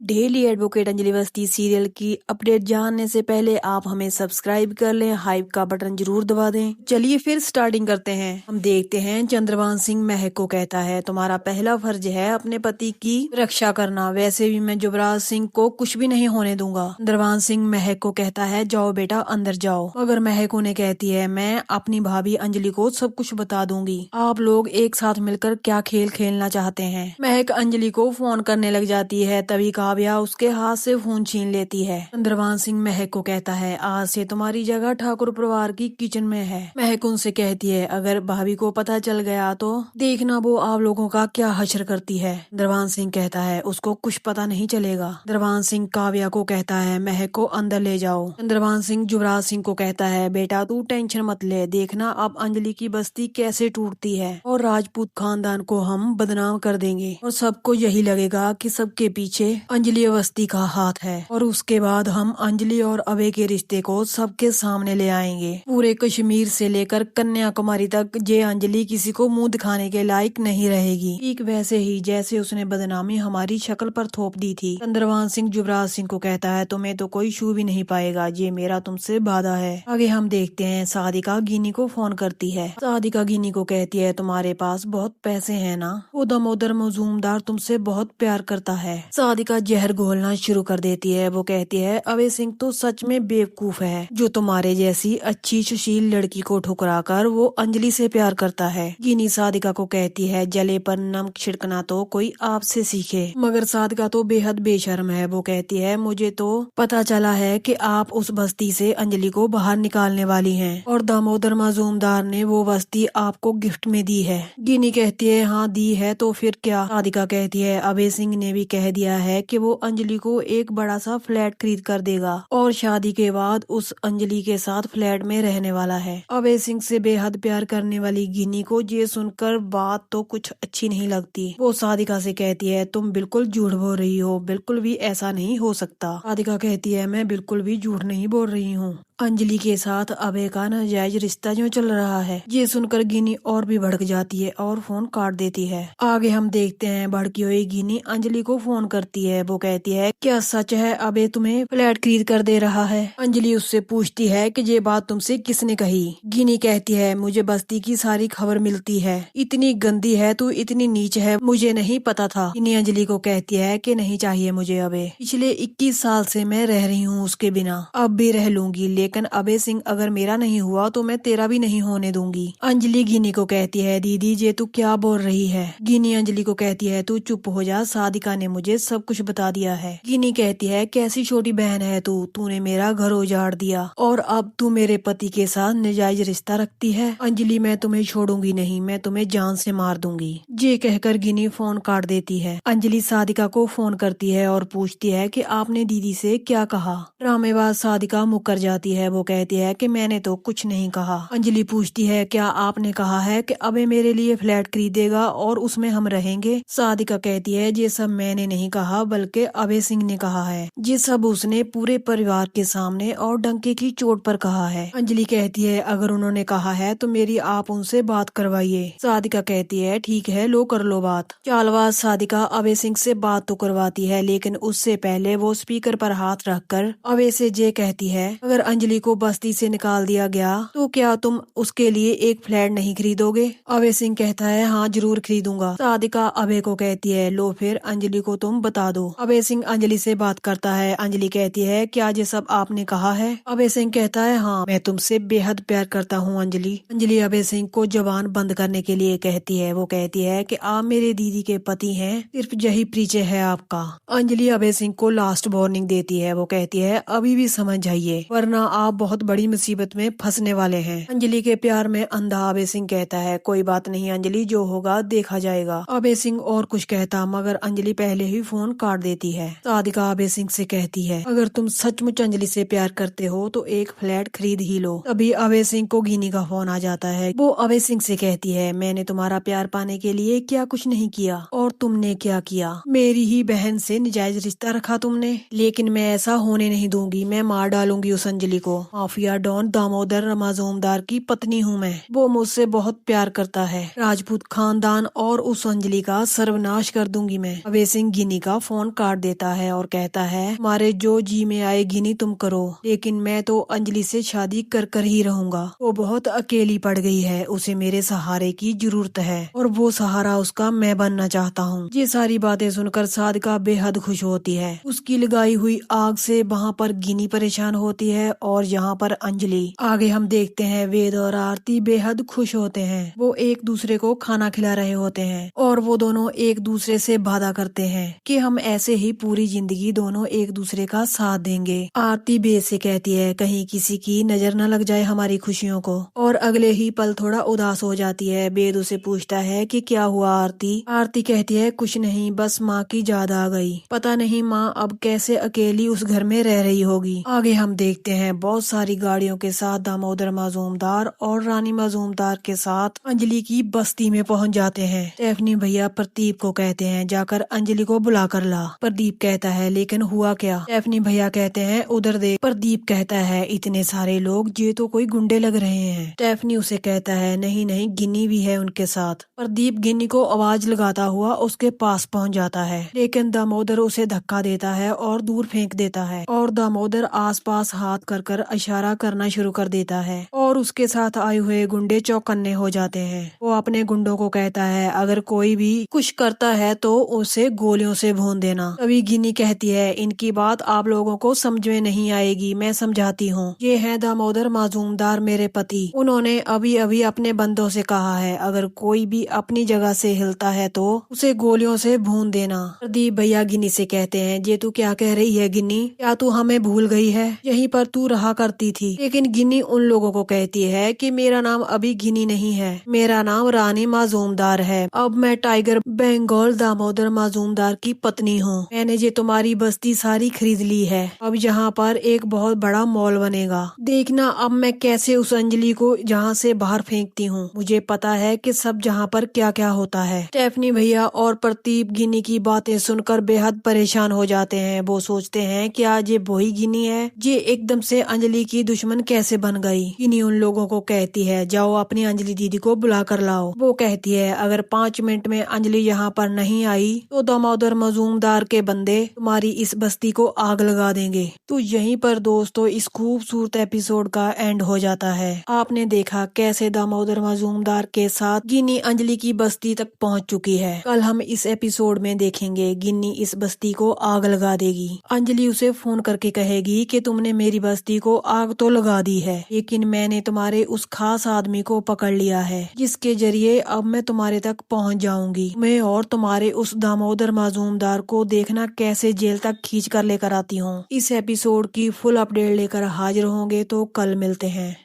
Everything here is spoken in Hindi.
Daily advocate Anjali Awasthi serial की अपडेट जानने से पहले आप हमें सब्सक्राइब कर लें, हाइप का बटन जरूर दबा दें। चलिए फिर स्टार्टिंग करते हैं। हम देखते हैं चंद्रभान सिंह महक को कहता है, तुम्हारा पहला फर्ज है अपने पति की रक्षा करना, वैसे भी मैं युवराज सिंह को कुछ भी नहीं होने दूंगा। चंद्रभान सिंह महक को कहता है, जाओ बेटा अंदर जाओ। मगर महक उन्हें कहती है, मैं अपनी भाभी अंजलि को सब कुछ बता दूंगी। आप लोग एक साथ मिलकर क्या खेल खेलना चाहते हैं। महक अंजलि को फोन करने लग जाती है, तभी काव्या उसके हाथ से फोन छीन लेती है। चंद्रभान सिंह महक को कहता है, आज से तुम्हारी जगह ठाकुर परिवार की किचन में है। महक उनसे कहती है, अगर भाभी को पता चल गया तो देखना वो आप लोगों का क्या हश्र करती है। चंद्रभान सिंह कहता है, उसको कुछ पता नहीं चलेगा। चंद्रभान सिंह काव्या को कहता है, महक को अंदर ले जाओ। चंद्रभान सिंह युवराज सिंह को कहता है, बेटा तू टेंशन मत ले, देखना अब अंजलि की बस्ती कैसे टूटती है और राजपूत खानदान को हम बदनाम कर देंगे और सबको यही लगेगा कि सबके पीछे अंजलि अवस्थी का हाथ है। और उसके बाद हम अंजलि और अभय के रिश्ते को सबके सामने ले आएंगे। पूरे कश्मीर से लेकर कन्याकुमारी तक ये अंजलि किसी को मुंह दिखाने के लायक नहीं रहेगी, ठीक वैसे ही जैसे उसने बदनामी हमारी शक्ल पर थोप दी थी। चंद्रभान सिंह युवराज सिंह को कहता है, तुम्हें तो कोई छू भी नहीं पाएगा, ये मेरा तुमसे वादा है। आगे हम देखते हैं, सादिका गिनी को फोन करती है। सादिका गिनी को कहती है, तुम्हारे पास बहुत पैसे हैं ना, वो दामोदर मजूमदार तुमसे बहुत प्यार करता है। सादिका जहर घोलना शुरू कर देती है। वो कहती है, अभय सिंह तो सच में बेवकूफ है, जो तुम्हारे जैसी अच्छी सुशील लड़की को ठुकराकर वो अंजलि से प्यार करता है। गिनी सादिका को कहती है, जले पर नमक छिड़कना तो कोई आपसे सीखे। मगर सादिका तो बेहद बेशर्म है। वो कहती है, मुझे तो पता चला है कि आप उस बस्ती से अंजलि को बाहर निकालने वाली हैं और दामोदर मजूमदार ने वो बस्ती आपको गिफ्ट में दी है। गिनी कहती है, हाँ दी है तो फिर क्या। सादिका कहती है, अभय सिंह ने भी कह दिया है कि वो अंजलि को एक बड़ा सा फ्लैट खरीद कर देगा और शादी के बाद उस अंजलि के साथ फ्लैट में रहने वाला है। अभय सिंह से बेहद प्यार करने वाली गिनी को ये सुनकर बात तो कुछ अच्छी नहीं लगती। वो सादिका से कहती है, तुम बिल्कुल झूठ बोल रही हो, बिल्कुल भी ऐसा नहीं हो सकता। सादिका कहती है, मैं बिल्कुल भी झूठ नहीं बोल रही हूँ। अंजलि के साथ अभय का नाजायज रिश्ता जो चल रहा है। ये सुनकर गिनी और भी भड़क जाती है और फोन काट देती है। आगे हम देखते हैं, भड़की हुई गिनी अंजलि को फोन करती है। वो कहती है, क्या सच है अभय तुम्हें फ्लैट खरीद कर दे रहा है। अंजलि उससे पूछती है कि ये बात तुमसे किसने कही। गिनी कहती है, मुझे बस्ती की सारी खबर मिलती है, इतनी गंदी है तू, इतनी नीच है, मुझे नहीं पता था। गिनी अंजलि को कहती है कि नहीं चाहिए मुझे अभय, पिछले 21 साल से मैं रह रही हूँ उसके बिना, अब भी रह लूंगी, लेकिन अभय सिंह अगर मेरा नहीं हुआ तो मैं तेरा भी नहीं होने दूंगी। अंजलि गिनी को कहती है, दीदी ये तू क्या बोल रही है। गिनी अंजलि को कहती है, तू चुप हो जा, सादिका ने मुझे सब कुछ बता दिया है। गिनी कहती है, कैसी छोटी बहन है तू, तूने मेरा घर उजाड़ दिया और अब तू मेरे पति के साथ नाजायज रिश्ता रखती है। अंजलि मैं तुम्हें छोड़ूंगी नहीं, मैं तुम्हें जान से मार दूंगी। ये कहकर गिनी फोन काट देती है। अंजलि सादिका को फोन करती है और पूछती है कि आपने दीदी से क्या कहा। ड्रामेबाज सादिका मुकर जाती है। वो कहती है कि मैंने तो कुछ नहीं कहा। अंजलि पूछती है, क्या आपने कहा है कि अबे मेरे लिए फ्लैट खरीदेगा और उसमें हम रहेंगे। सादिका कहती है, ये सब मैंने नहीं कहा, बल्कि अभय सिंह ने कहा है। ये सब उसने पूरे परिवार के सामने और डंके की चोट पर कहा है। अंजलि कहती है, अगर उन्होंने कहा है तो मेरी आप उनसे बात करवाइए। सादिका कहती है, ठीक है लो कर लो बात। चालबाज सादिका अभय सिंह से बात तो करवाती है, लेकिन उससे पहले वो स्पीकर पर हाथ रखकर अभय से ये कहती है, अगर अंजलि को बस्ती से निकाल दिया गया तो क्या तुम उसके लिए एक फ्लैट नहीं खरीदोगे। अभय सिंह कहता है, हाँ जरूर खरीदूंगा। सादिका अभय को कहती है, लो फिर अंजलि को तुम बता दो। अभय सिंह अंजलि से बात करता है। अंजलि कहती है, क्या ये सब आपने कहा है। अभय सिंह कहता है, हाँ मैं तुमसे बेहद प्यार करता हूँ अंजलि। अंजलि अभय सिंह को जबान बंद करने के लिए कहती है। वो कहती है कि आप मेरे दीदी के पति हैं, सिर्फ यही परिचय है आपका। अंजलि अभय सिंह को लास्ट वार्निंग देती है। वो कहती है, अभी भी समझ जाइए वरना आप बहुत बड़ी मुसीबत में फंसने वाले हैं। अंजलि के प्यार में अंधा अभय सिंह कहता है, कोई बात नहीं अंजलि, जो होगा देखा जाएगा। अभय सिंह और कुछ कहता, मगर अंजलि पहले ही फोन काट देती है। सादिका अभय सिंह से कहती है, अगर तुम सचमुच अंजलि से प्यार करते हो तो एक फ्लैट खरीद ही लो। तभी अभय सिंह को गिनी का फोन आ जाता है। वो अभय सिंह से कहती है, मैंने तुम्हारा प्यार पाने के लिए क्या कुछ नहीं किया और तुमने क्या किया। मेरी ही बहन से नाजायज रिश्ता रखा तुमने, लेकिन मैं ऐसा होने नहीं दूंगी, मैं मार डालूंगी उस अंजलि को। माफिया डॉन दामोदर माजूमदार की पत्नी हूँ मैं, वो मुझसे बहुत प्यार करता है। राजपूत खानदान और उस अंजलि का सर्वनाश कर दूंगी मैं। अभय सिंह गिनी का फोन काट देता है और कहता है, हमारे जो जी में आए गिनी तुम करो, लेकिन मैं तो अंजलि से शादी कर कर ही रहूंगा। वो बहुत अकेली पड़ गई है, उसे मेरे सहारे की जरूरत है और वो सहारा उसका मैं बनना चाहता हूँ। ये सारी बातें सुनकर सादिका बेहद खुश होती है। उसकी लगाई हुई आग से वहाँ पर गिनी परेशान होती है और यहाँ पर अंजलि। आगे हम देखते हैं वेद और आरती बेहद खुश होते हैं। वो एक दूसरे को खाना खिला रहे होते हैं और वो दोनों एक दूसरे से वादा करते हैं कि हम ऐसे ही पूरी जिंदगी दोनों एक दूसरे का साथ देंगे। आरती वेद से कहती है कहीं किसी की नजर न लग जाए हमारी खुशियों को, और अगले ही पल थोड़ा उदास हो जाती है। वेद उसे पूछता है कि क्या हुआ आरती। आरती कहती है कुछ नहीं, बस माँ की याद आ गई। पता नहीं माँ अब कैसे अकेली उस घर में रह रही होगी। आगे हम देखते हैं बहुत सारी गाड़ियों के साथ दामोदर माजूमदार और रानी माजूमदार के साथ अंजलि की बस्ती में पहुंच जाते हैं। स्टेफनी भैया प्रदीप को कहते हैं जाकर अंजलि को बुला कर ला। प्रदीप कहता है लेकिन हुआ क्या। स्टेफनी भैया कहते हैं उधर देख। प्रदीप कहता है इतने सारे लोग, ये तो कोई गुंडे लग रहे हैं। स्टेफनी उसे कहता है नहीं नहीं, गिन्नी भी है उनके साथ। प्रदीप गिन्नी को आवाज लगाता हुआ उसके पास पहुंच जाता है, लेकिन दामोदर उसे धक्का देता है और दूर फेंक देता है और दामोदर आसपास हाथ कर कर इशारा करना शुरू कर देता है और उसके साथ आए हुए गुंडे चौकन्ने हो जाते हैं। वो अपने गुंडों को कहता है अगर कोई भी कुछ करता है तो उसे गोलियों से भून देना। तभी गिन्नी कहती है इनकी बात आप लोगों को समझ में नहीं आएगी, मैं समझाती हूँ। ये है दामोदर माजूमदार मेरे पति, उन्होंने अभी अभी अपने बंदों से कहा है अगर कोई भी अपनी जगह से हिलता है तो उसे गोलियों से भून देना। प्रदीप भैया गिन्नी से कहते हैं ये तू क्या कह रही है गिन्नी, क्या तू हमें भूल गई है, यहीं पर तू रहा करती थी। लेकिन गिन्नी उन लोगों को कहती है कि मेरा नाम अभी गिन्नी नहीं है, मेरा नाम रानी माजूमदार है। अब मैं टाइगर बंगाल दामोदर माजूमदार की पत्नी हूँ। मैंने ये तुम्हारी बस्ती सारी खरीद ली है, अब यहाँ पर एक बहुत बड़ा मॉल बनेगा। देखना अब मैं कैसे उस अंजलि को जहाँ से बाहर फेंकती हूँ। मुझे पता है कि सब जहाँ पर क्या क्या होता है। स्टेफनी भैया और प्रदीप गिन्नी की बातें सुनकर बेहद परेशान हो जाते हैं। वो सोचते हैं कि आज ये वही गिन्नी है, ये एकदम से अंजलि की दुश्मन कैसे बन गई। गिन्नी उन लोगों को कहती है जाओ अपनी अंजलि दीदी को बुला कर लाओ। वो कहती है अगर 5 मिनट में अंजलि यहाँ पर नहीं आई तो दामोदर मजूमदार के बंदे तुम्हारी इस बस्ती को आग लगा देंगे। तो यहीं पर दोस्तों इस खूबसूरत एपिसोड का एंड हो जाता है। आपने देखा कैसे दामोदर मजूमदार के साथ गिन्नी अंजलि की बस्ती तक पहुंच चुकी है। कल हम इस एपिसोड में देखेंगे गिन्नी इस बस्ती को आग लगा देगी। अंजलि उसे फोन करके कहेगी कि तुमने मेरी बस्ती को आग तो लगा दी है, लेकिन मैंने तुम्हारे उस खास आदमी को पकड़ लिया है जिसके जरिए अब मैं तुम्हारे तक पहुंच जाऊंगी। मैं और तुम्हारे उस दामोदर माजूमदार को देखना कैसे जेल तक खींच कर लेकर आती हूँ। इस एपिसोड की फुल अपडेट लेकर हाजिर होंगे, तो कल मिलते हैं।